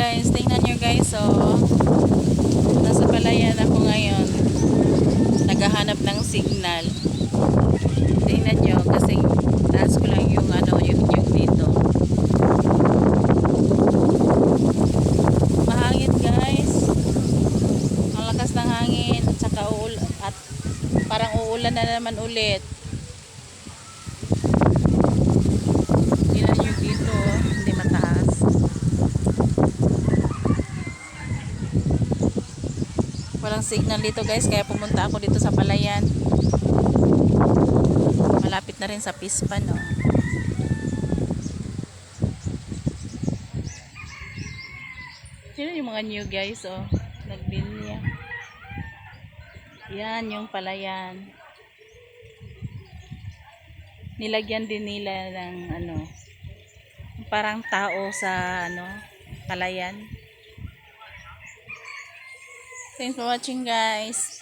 guys, tingnan nyo guys, so nasa palayan ako ngayon, naghahanap ng signal. Tingnan nyo, kasi taas ko lang yung yung dito. Mahangin guys, ang lakas ng hangin, at saka at parang uulan na naman ulit. Tingnan nyo dito, hindi mataas. Walang signal dito guys, kaya pumunta ako dito sa palayan. Malapit na rin sa Pispan, no. Yan yung mga new guys, oh, naglinya. Yan yung palayan. Nilagyan din nila ng parang tao sa palayan. Thanks for watching guys.